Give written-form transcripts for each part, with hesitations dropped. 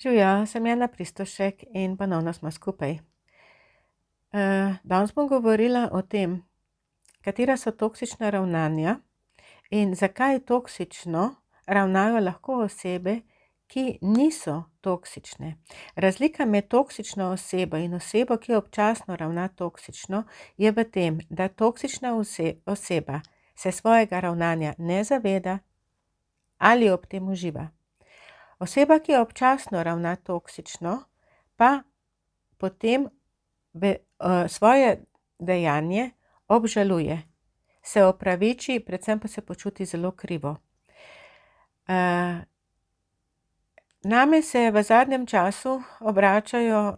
Živjo, sem Jana Pristošek in ponovno smo skupaj. Danes bom govorila o tem, katera so toksična ravnanja in zakaj toksično ravnajo lahko osebe, ki niso toksične. Razlika med toksično osebo in osebo, ki občasno ravna toksično, je v tem, da toksična oseba se svojega ravnanja ne zaveda ali ob tem uživa. Oseba, ki občasno ravna toksično, pa potem svoje dejanje obžaluje, se opraviči, predvsem pa se počuti zelo krivo. Name se v zadnjem času obračajo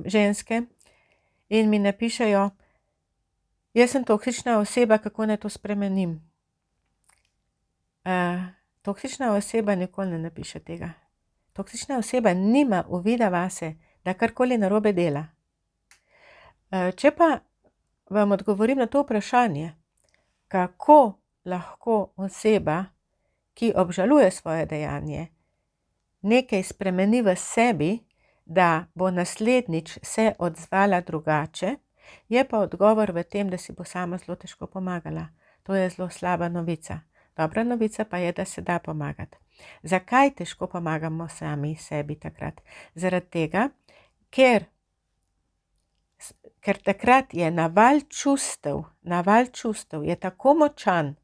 ženske in mi napišejo: jaz sem toksična oseba, kako naj to spremenim? Toksična oseba nikoli ne napiše tega. Toksična oseba nima uvida vase, da karkoli narobe dela. Če pa vam odgovorim na to vprašanje, kako lahko oseba, ki obžaluje svoje dejanje, nekaj spremeni v sebi, da bo naslednjič se odzvala drugače, je pa odgovor v tem, da si bo sama zelo težko pomagala. To je zelo slaba novica. Dobra novica pa je, da se da pomagati. Zakaj težko pomagamo sami sebi takrat? Zaradi tega, ker takrat je naval čustev je tako močan,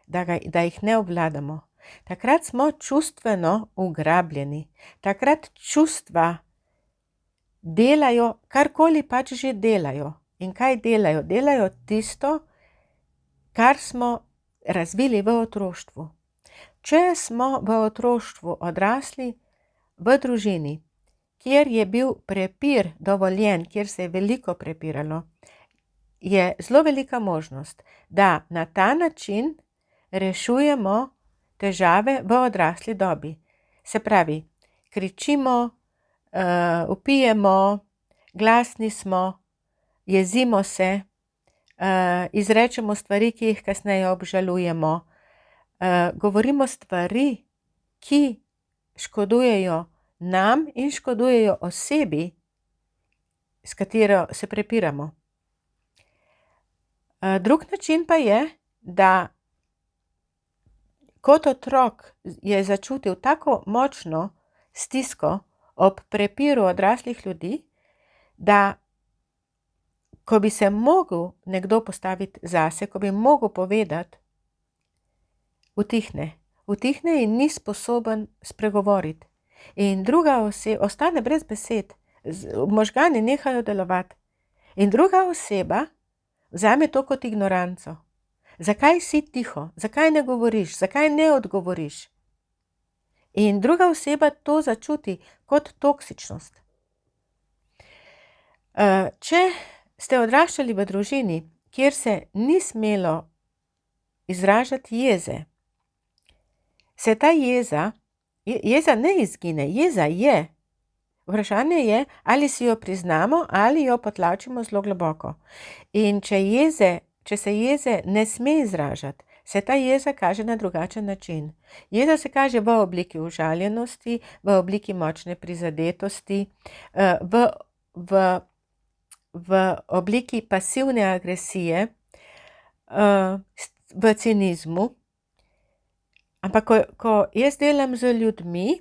da jih ne obvladamo. Takrat smo čustveno ugrabljeni. Takrat čustva delajo, karkoli pač že delajo. In kaj delajo? Delajo tisto, kar smo razvili v otroštvu. Če smo v otroštvu odrasli v družini, kjer je bil prepir dovoljen, kjer se je veliko prepiralo, je zelo velika možnost, da na ta način rešujemo težave v odrasli dobi. Se pravi, kričimo, vpijemo, glasni smo, jezimo se, izrečemo stvari, ki jih kasneje obžalujemo, govorimo stvari, ki škodujejo nam in škodujejo osebi, s katero se prepiramo. Drug način pa je, da kot otrok je začutil tako močno stisko ob prepiru odraslih ljudi, da ko bi se mogel nekdo postaviti zase, ko bi mogel povedati, utihne in ni sposoben spregovoriti. In druga oseba ostane brez besed, možgani nehajo delovati. In druga oseba vzame to kot ignoranco. Zakaj si tiho? Zakaj ne govoriš? Zakaj ne odgovoriš? In druga oseba to začuti kot toksičnost. Če ste odraščali v družini, kjer se ni smelo izražati jeze, se ta jeza ne izgine, jeza je. Vprašanje je, ali si jo priznamo ali jo potlačimo zelo globoko. In če se jeze ne sme izražati, se ta jeza kaže na drugačen način. Jeza se kaže v obliki užaljenosti, v obliki močne prizadetosti, v obliki pasivne agresije, v cinizmu. Ampak ko jaz delam z ljudmi,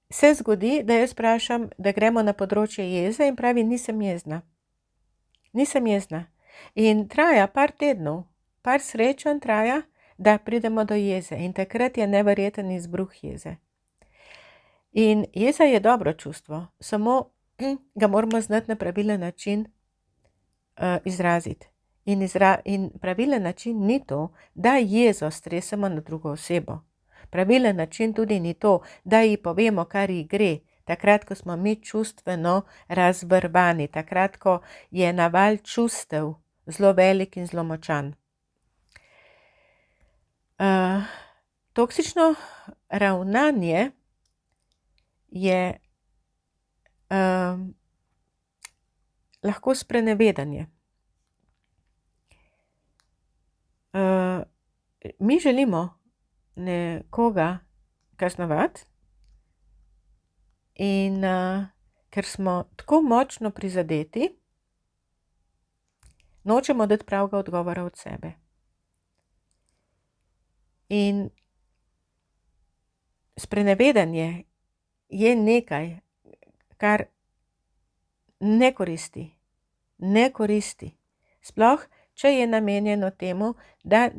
se zgodi, da jaz vprašam, da gremo na področje jeze in pravi, nisem jezna. Nisem jezna. In traja par tednov, par srečanj traja, da pridemo do jeze. In takrat je neverjeten izbruh jeze. In jeza je dobro čustvo, samo ga moramo znati na pravilen način izraziti. In pravilen način ni to, da jezo stresemo na drugo osebo. Pravilen način tudi ni to, da ji povemo, kar ji gre, takrat, ko smo mi čustveno razvrvani, takrat, ko je naval čustev zelo velik in zelo močan. Toksično ravnanje je lahko sprenevedanje. Mi želimo nekoga kaznovati In ker smo tako močno prizadeti, nočemo dati pravega odgovora od sebe. In sprenevedanje je nekaj, kar ne koristi. Sploh, če je namenjeno temu, da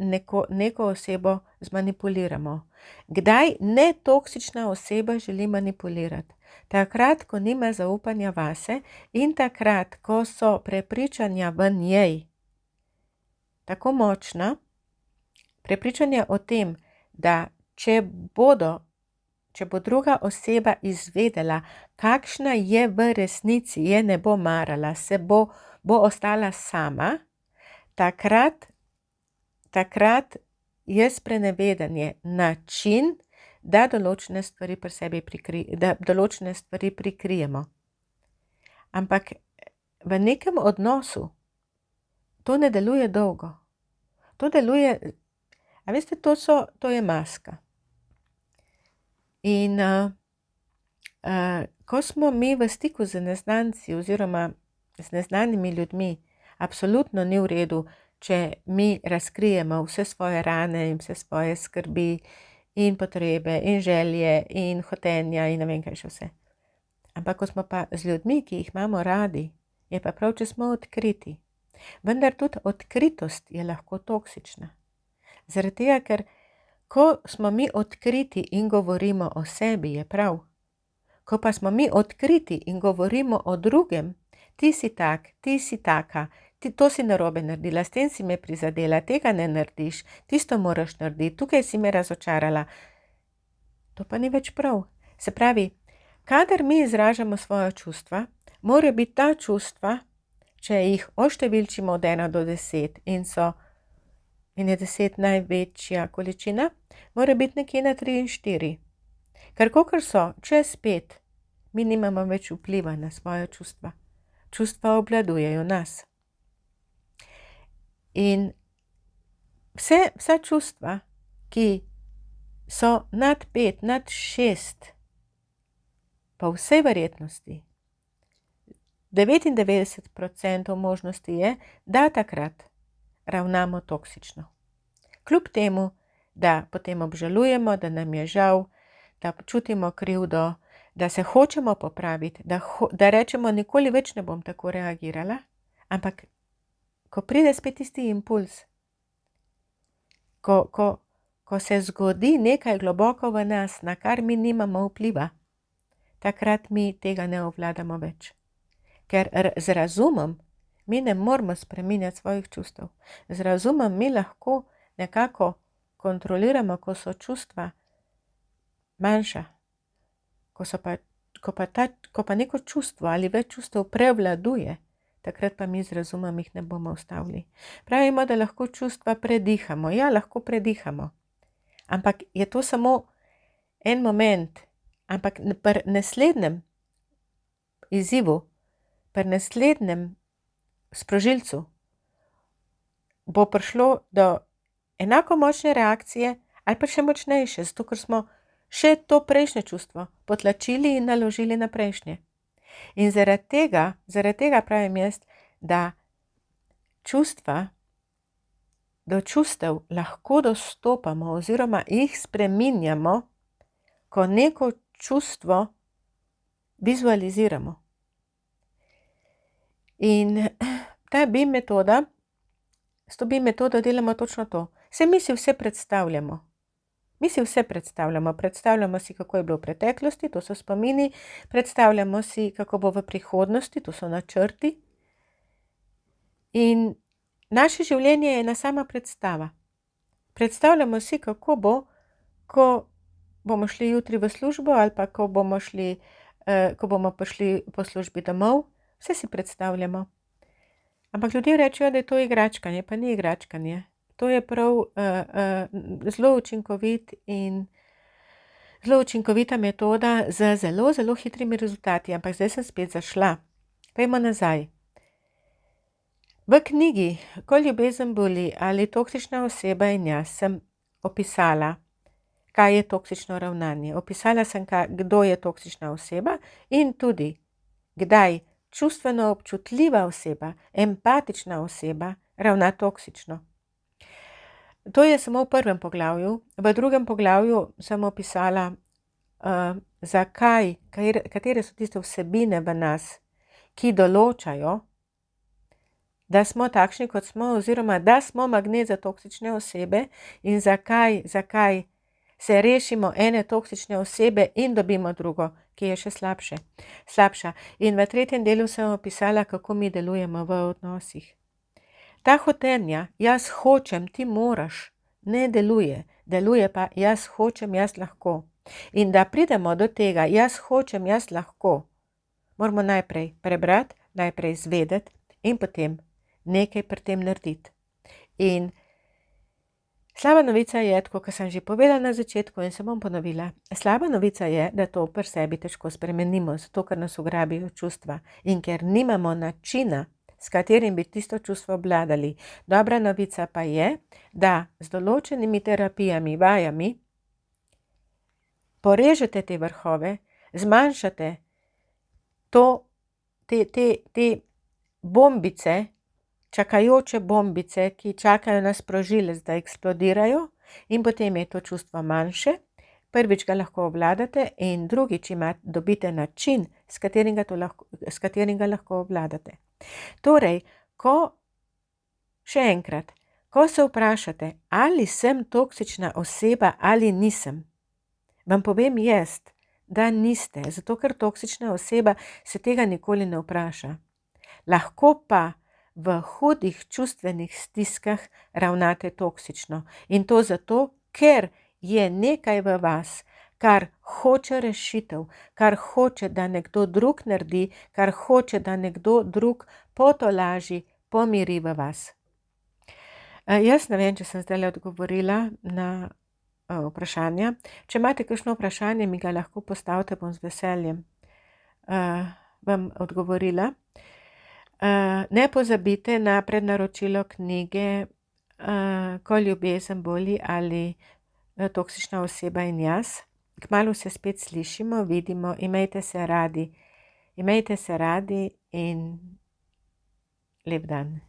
neko osebo zmanipuliramo. Kdaj netoksična oseba želi manipulirati? Takrat, ko nima zaupanja vase in takrat, ko so prepričanja v njej tako močna, prepričanja o tem, da če bo druga oseba izvedela, kakšna je v resnici, je ne bo marala, bo ostala sama, takrat je sprenevedanje način, da določene stvari pri sebi prikrijemo. Ampak v nekem odnosu to ne deluje dolgo. To deluje, a veste, to je maska. In ko smo mi v stiku z neznanci oziroma z neznanimi ljudmi, absolutno ni v redu, če mi razkrijemo vse svoje rane in vse svoje skrbi in potrebe in želje in hotenja in ne vem kaj še vse. Ampak ko smo pa z ljudmi, ki jih imamo radi, je pa prav, če smo odkriti. Vendar tudi odkritost je lahko toksična. Zaradi tega, ker ko smo mi odkriti in govorimo o sebi, je prav. Ko pa smo mi odkriti in govorimo o drugem, ti si tak, ti si taka, to si narobe naredila, s tem si me prizadela, tega ne narediš, tisto moraš narediti, tukaj si me razočarala. To pa ni več prav. Se pravi, kadar mi izražamo svoja čustva, morajo biti ta čustva, če jih oštevilčimo od 1 do 10 in je 10 največja količina, mora biti nekje na 3 in 4. Ker kakor so čez 5, mi nimamo več vpliva na svoje čustva. Čustva obvladujejo nas. In vsa čustva, ki so nad 5, nad 6, pa v vsej verjetnosti, 99% možnosti je, da takrat ravnamo toksično. Kljub temu, da potem obžalujemo, da nam je žal, da čutimo krivdo, da se hočemo popraviti, da rečemo, nikoli več ne bom tako reagirala, ampak ko pride spet tisti impuls, ko se zgodi nekaj globoko v nas, na kar mi nimamo vpliva, takrat mi tega ne obvladamo več. Ker z razumom mi ne moramo spreminjati svojih čustev. Z razumom mi lahko nekako kontroliramo, ko so čustva manjša, ko pa neko čustvo ali več čustev prevladuje, takrat pa mi z razumom jih ne bomo ustavili. Pravimo, da lahko čustva predihamo. Ja, lahko predihamo. Ampak je to samo en moment. Ampak pri naslednjem izzivu, pri naslednjem sprožilcu bo prišlo do enako močne reakcije ali pa še močnejše, zato ker smo še to prejšnje čustvo potlačili in naložili na prejšnje. In zaradi tega pravim jaz, da do čustev lahko dostopamo oziroma jih spreminjamo, ko neko čustvo vizualiziramo. In s to BIM metodo delamo točno to. Saj mi si vse predstavljamo. Predstavljamo si, kako je bilo v preteklosti, to so spomini, predstavljamo si, kako bo v prihodnosti, to so načrti. In naše življenje je ena sama predstava. Predstavljamo si, kako bo, ko bomo šli jutri v službo ali pa ko bomo prišli po službi domov, vse si predstavljamo. Ampak ljudje rečejo, da je to igračkanje, pa ni igračkanje. To je prav zelo učinkovita metoda z zelo, zelo hitrimi rezultati. Ampak zdaj sem spet zašla. Pojdimo nazaj. V knjigi Ko ljubezen boli ali Toksična oseba in jaz sem opisala, kaj je toksično ravnanje. Opisala sem, kdo je toksična oseba in tudi, kdaj čustveno občutljiva oseba, empatična oseba ravna toksično. To je samo v prvem poglavju. V drugem poglavju sem opisala, zakaj, katere so tiste vsebine v nas, ki določajo, da smo takšni, kot smo, oziroma da smo magnet za toksične osebe in zakaj se rešimo ene toksične osebe in dobimo drugo, ki je še slabša. In v tretjem delu sem opisala, kako mi delujemo v odnosih. Ta hotenja, jaz hočem, ti moraš, ne deluje. Deluje pa jaz hočem, jaz lahko. In da pridemo do tega, jaz hočem, jaz lahko, moramo najprej prebrati, najprej izvedeti in potem nekaj pri tem narediti. In slaba novica je, tako kot sem že povedala na začetku in se bom ponovila, slaba novica je, da to pri sebi težko spremenimo, zato ker nas ugrabijo čustva in ker nimamo načina, s katerim bi tisto čustvo obvladali. Dobra novica pa je, da z določenimi terapijami, vajami, porežete te vrhove, zmanjšate te bombice, čakajoče bombice, ki čakajo na sprožilec, da eksplodirajo, in potem je to čustvo manjše. Prvič ga lahko obvladate in drugič dobite način, s katerim ga lahko obvladate. Torej, še enkrat, ko se vprašate, ali sem toksična oseba ali nisem, vam povem jaz, da niste, zato ker toksična oseba se tega nikoli ne vpraša. Lahko pa v hudih čustvenih stiskah ravnate toksično. In to zato, ker je nekaj v vas, kar hoče rešitev, kar hoče, da nekdo drug naredi, kar hoče, da nekdo drug potolaži, pomiri v vas. Jaz ne vem, če sem zdaj odgovorila na vprašanja. Če imate kakšno vprašanje, mi ga lahko postavite, bom z veseljem vam odgovorila. Ne pozabite na prednaročilo knjige Ko ljubezen boli ali Toksična oseba in jaz. Kmalu se spet slišimo, vidimo, imejte se radi in lep dan.